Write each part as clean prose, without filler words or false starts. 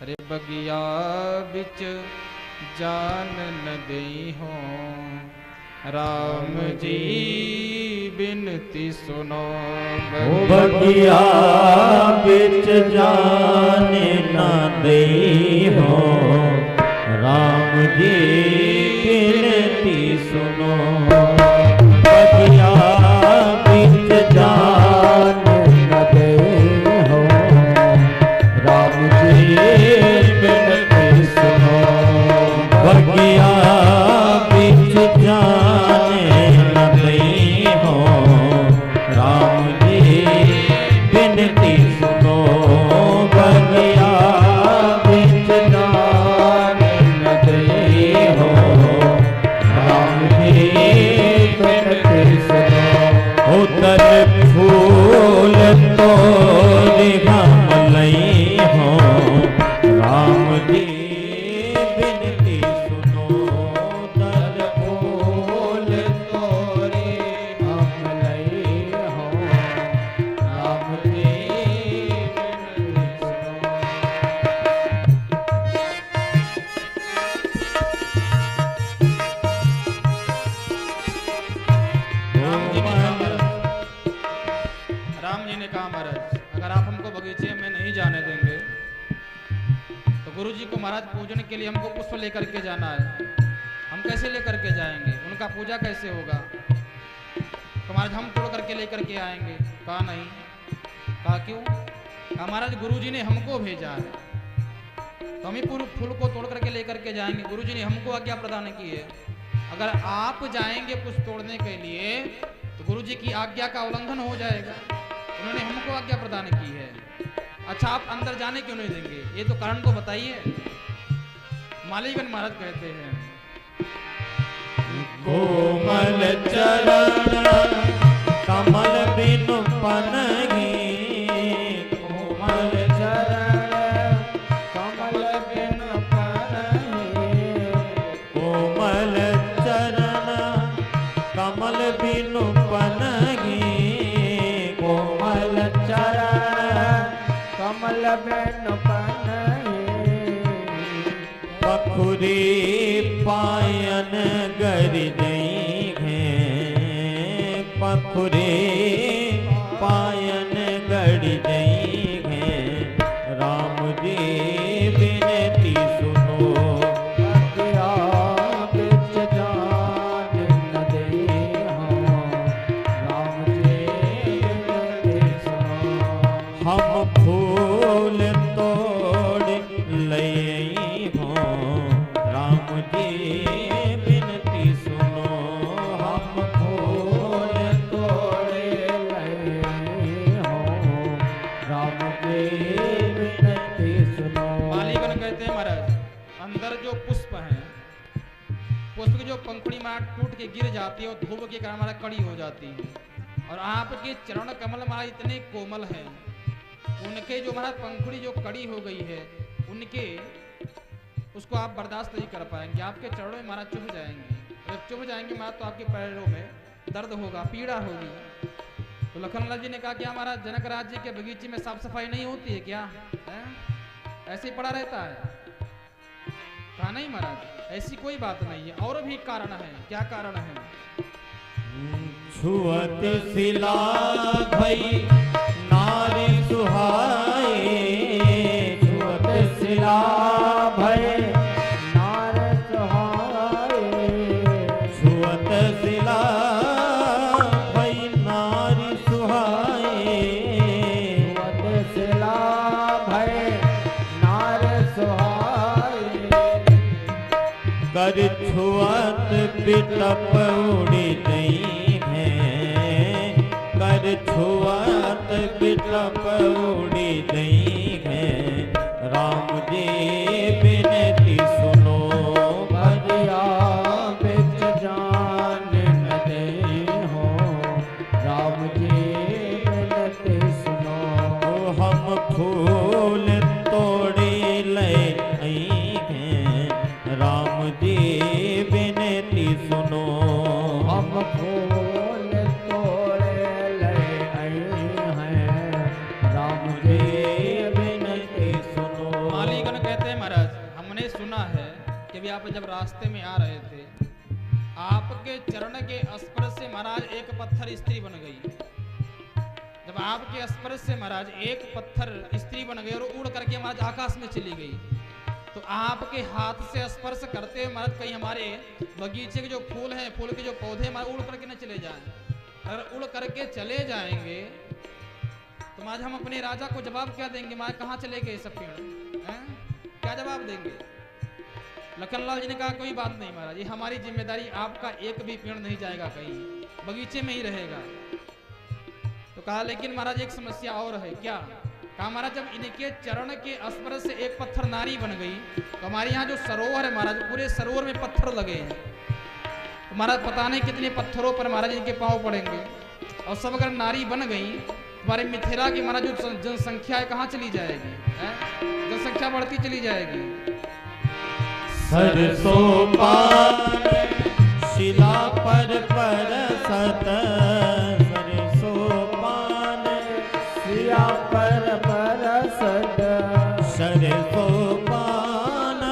रे बगिया बिच जान न देई हो, राम जी बिनती सुनो। बगिया बिच जान न देई हो, राम जी बिनती सुनो। बगिया बिच जान न देई हो, राम जी बिनती सुनो। बगिया बिच जान न देई हो, राम जी बिनती सुनो। बगिया बिच जान न देई हो, राम जी बिनती सुनो। उतर फूल तोरी हम लई हो, राम जी बिनती सुनो। उतर फूल तोरी हम लई हो, राम जी बिनती सुनो। राम जी ने कहा महाराज, अगर आप हमको बगीचे में नहीं जाने देंगे तो गुरु जी को महाराज पूजने के लिए हमको पुष्प लेकर के जाना है। हम कैसे लेकर के जाएंगे, उनका पूजा कैसे होगा? तो महाराज हम तोड़ करके लेकर के आएंगे। कहा नहीं। कहा क्यों? कहा महाराज गुरु जी ने हमको भेजा है, तो हम ही पूरे फूल को तोड़ करके लेकर के जाएंगे। गुरु जी ने हमको आज्ञा प्रदान की है। अगर आप जाएंगे पुष्प तोड़ने के लिए तो गुरु जी की आज्ञा का उल्लंघन हो जाएगा। उन्होंने हमको आज्ञा प्रदान की है। अच्छा, आप अंदर जाने क्यों नहीं देंगे? ये तो कारण तो बताइए। मालीगण महाराज कहते हैं, कोमल चरण कमल बिनु पनहि, कोमल चरण कमल बिनु पनहि। कोमल चरण कमल बिनु पनहि, कोमल चरण कमल बिनु पनहि। पखुरी पायन गर दई हैं, पखुरी पायन गड़ दई हैं, राम जी बिनती सुनो। बगिया बिच जान न देई हो, राम जी बिनती सुनो। हम फूल तोड़ लई हो, राम जी बिनती सुनो। हम फूल तोड़ लई हो, राम जी बिनती सुनो। मालीगण कहते हैं महाराज, अंदर जो पुष्प हैं, पुष्प की जो पंखुड़ी मार टूट के गिर जाती है और धूप के कारण हमारा कड़ी हो जाती है। और आपके चरण कमल महाराज इतने कोमल हैं, उनके जो महाराज पंखुड़ी जो कड़ी हो गई है, उनके उसको आप बर्दाश्त नहीं कर पाएंगे। आपके चरणों में महाराज चुभ जाएंगे। जब चुभ जाएंगे महाराज तो आपके पैरों में दर्द होगा, पीड़ा होगी। तो लखनलाल जी ने कहा, क्या महाराज जनक राज जी के बगीचे में साफ सफाई नहीं होती है क्या? है? ऐसे ही पड़ा रहता है? कहा नहीं महाराज, ऐसी कोई बात नहीं है, और भी कारण है। क्या कारण है? छुअत सिला भई नारी सुहाए, छुअत सिला भई नारी सुहाए। छुअत सिला भई नारी सुहाए, छुअत सिला भई नारी सुहाए। कर छुअत बिटप उड़ी नहीं है, कर छुअत बिटप उड़ी नहीं है, राम जी बिनती सुनो। बगिया बिच जान न देई हो, राम जी बिनती सुनो। हम फूल तोड़ी लई हैं, राम जी बिनती सुनो। हम फूल तोड़े लई हैं, राम जी बिनती सुनो। मालीगण कहते कभी आप जब रास्ते में आ रहे थे, आपके चरण के स्पर्श से महाराज एक पत्थर स्त्री बन गई। जब आपके स्पर्श से महाराज एक पत्थर स्त्री बन गई और उड़ करके महाराज आकाश में चली गई, तो आपके हाथ से स्पर्श करते हुए महाराज कहीं हमारे बगीचे के जो फूल हैं, फूल के जो पौधे हमारे उड़ करके न चले जाएं। अगर उड़ करके चले जाएंगे तो महाराज हम अपने राजा को जवाब क्या देंगे? महाराज कहाँ चले गए सब पेड़ हैं? क्या जवाब देंगे? लखनलाल जी ने कहा कोई बात नहीं महाराज, ये हमारी जिम्मेदारी, आपका एक भी पेड़ नहीं जाएगा कहीं, बगीचे में ही रहेगा। तो कहा लेकिन महाराज एक समस्या और है। क्या? कहा महाराज जब इनके चरण के स्पर्श से एक पत्थर नारी बन गई, तो हमारे यहाँ जो सरोवर है महाराज, पूरे सरोवर में पत्थर लगे हैं। तो महाराज पता नहीं कितने पत्थरों पर महाराज इनके पाँव पड़ेंगे, और सब अगर नारी बन गई, हमारे मिथिला की महाराज जो जनसंख्या है कहाँ चली जाएगी? जनसंख्या बढ़ती चली जाएगी। सरसों पान शिला पर परसत, सरसों पान शिला पर परसत, सरसों पान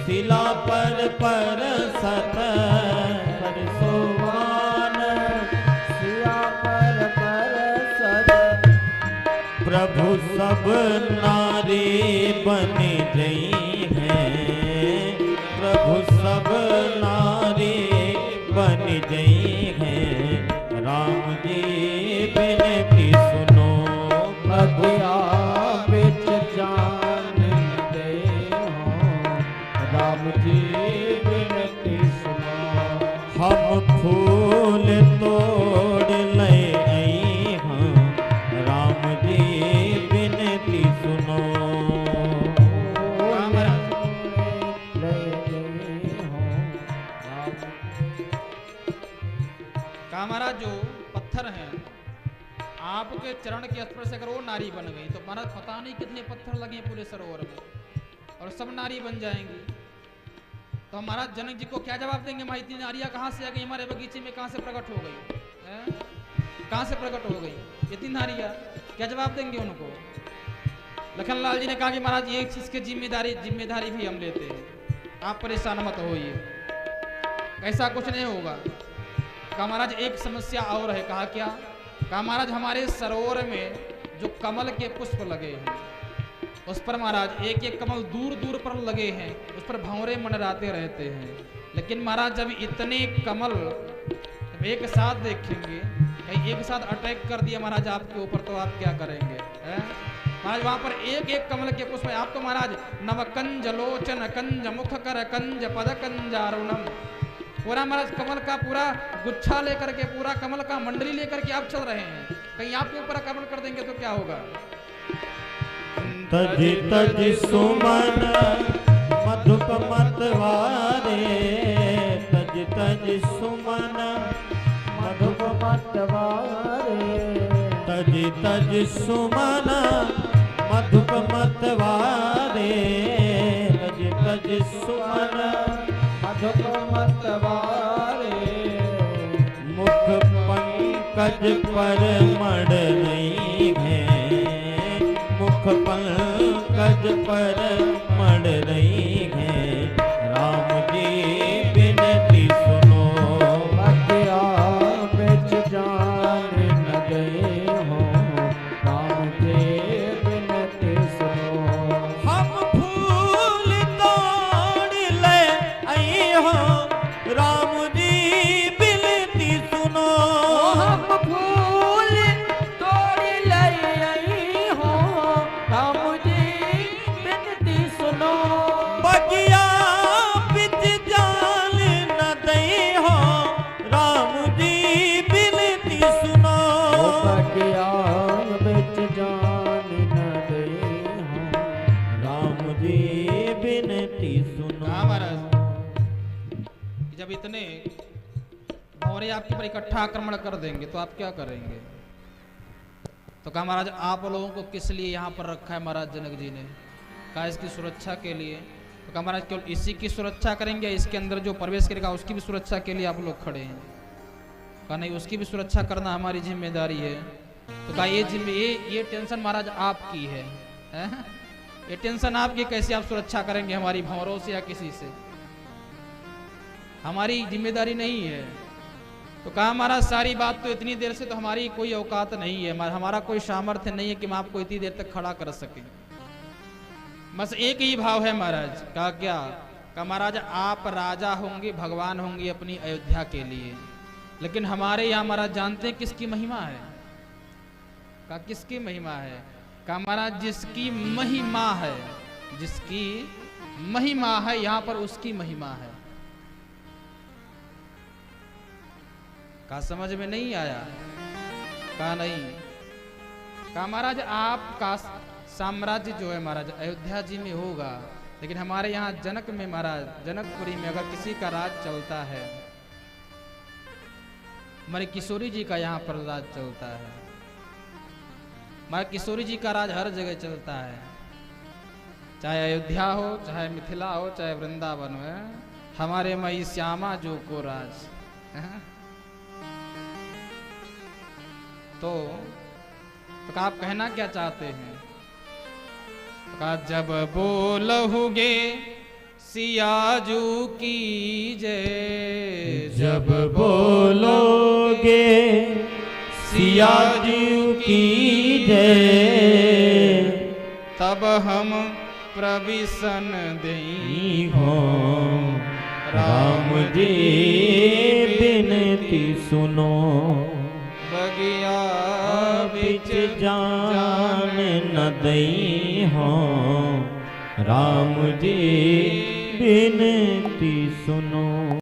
शिला पर परसत, सरसों पान शिला पर परसत। प्रभु सब नारी बन गई हैं, प्रभु सब नारी बन गई हैं। राम जी बिनती सुनो, भगिया बिच जान दे हो। राम जी बिनती सुनो, हम फूल तोड़ ले आई हाँ। राम जी बिनती सुनो, महाराज जो पत्थर हैं आपके चरण के स्पर्श से अगर वो नारी बन गई, तो महाराज पता नहीं कितने पत्थर लगे पूरे सरोवर में, और सब नारी बन जाएंगी। तो महाराज जनक जी को क्या जवाब देंगे? हमारी इतनी नारियां कहाँ से आ गई? हमारे बगीचे में कहाँ से प्रकट हो गई? कहाँ से प्रकट हो गई इतनी नारियां? क्या जवाब देंगे उनको? लखनलाल जी ने कहा कि महाराज ये चीज की जिम्मेदारी भी हम लेते हैं, आप परेशान मत होइए, ऐसा कुछ नहीं होगा। कहा महाराज एक समस्या और है। कहा क्या? कहा महाराज हमारे सरोवर में जो कमल के पुष्प लगे हैं, उस पर महाराज एक एक कमल दूर दूर पर लगे हैं, उस पर भंवरे मंडराते रहते हैं। लेकिन महाराज जब इतने कमल जब एक साथ देखेंगे, कहीं एक साथ अटैक कर दिया महाराज आपके ऊपर, तो आप क्या करेंगे? महाराज वहां पर एक एक कमल के पुष्प है। आप तो महाराज नवकंज लोचन कंज मुख कर कंज पद कंजारुणम, पूरा महाराज कमल का पूरा गुच्छा लेकर के, पूरा कमल का मंडली लेकर के आप चल रहे हैं, कहीं आपके ऊपर आक्रमण कर देंगे तो क्या होगा? तज तज सुमन मधुप मतवारे, तज तज सुमन मधुप मतवारे, तज तज सुमन मधुप मतवारे, तज तज सुमन मधुप मतवारे। मुख पंकज पर मड़ नहीं है, मुख पंकज पर मड़ रही है। राम जी बिनती सुनो, भगिया बिच जान न गए हो। राम जी बिनती सुनो, हम फूल तोड़ ले आई हो। राम जी बिनती सुनो, हम फूल तोड़ ले आई हो। राम जी बिनती सुनो, बगिया बिच जान न दई हो। राम जी बिनती सुनो, बगिया बिच जान न दई हो। राम जी बिनती सुनो। हाँ महाराज, जब इतने भंवरे आपके पर इकट्ठा आक्रमण कर देंगे तो आप क्या करेंगे? तो कहा महाराज आप लोगों को किस लिए यहाँ पर रखा है? महाराज जनक जी ने कहा इसकी सुरक्षा के लिए। तो कहा महाराज केवल इसी की सुरक्षा करेंगे, इसके अंदर जो प्रवेश करेगा उसकी भी सुरक्षा के लिए आप लोग खड़े हैं? कहा नहीं, उसकी भी सुरक्षा करना हमारी जिम्मेदारी है। तो कहा ये टेंशन महाराज आपकी है, ये टेंशन आपकी, कैसे आप सुरक्षा करेंगे हमारी भंवरों से या किसी से? हमारी जिम्मेदारी नहीं है। तो कहा महाराज सारी बात तो इतनी देर से तो हमारी कोई औकात नहीं है, हमारा कोई सामर्थ्य नहीं है कि हम आपको इतनी देर तक खड़ा कर सके। बस एक ही भाव है महाराज। कहा क्या? कहा महाराज आप राजा होंगे, भगवान होंगे अपनी अयोध्या के लिए, लेकिन हमारे यहाँ महाराज जानते हैं किसकी महिमा है? कहा किसकी महिमा है? कहा महाराज जिसकी महिमा है, जिसकी महिमा है यहाँ पर उसकी महिमा है। कहा समझ में नहीं आया? कहा नहीं। कहा महाराज आपका साम्राज्य जो है महाराज अयोध्या जी में होगा, लेकिन हमारे यहाँ जनक में महाराज जनकपुरी में अगर किसी का राज चलता है, हमारे किशोरी जी का यहाँ पर राज चलता है। हमारे किशोरी जी का राज हर जगह चलता है, चाहे अयोध्या हो, चाहे मिथिला हो, चाहे वृंदावन हो। हमारे मई श्यामा जो को राज। तो आप कहना क्या चाहते हैं? तो कहा जब बोलहुगे सियाजू की जय, जब बोलोगे सियाजू की जय, तब हम प्रविशन देई हो राम जी बिनती सुनो, बगिया बिच जान न दई हो राम जी बिनती सुनो।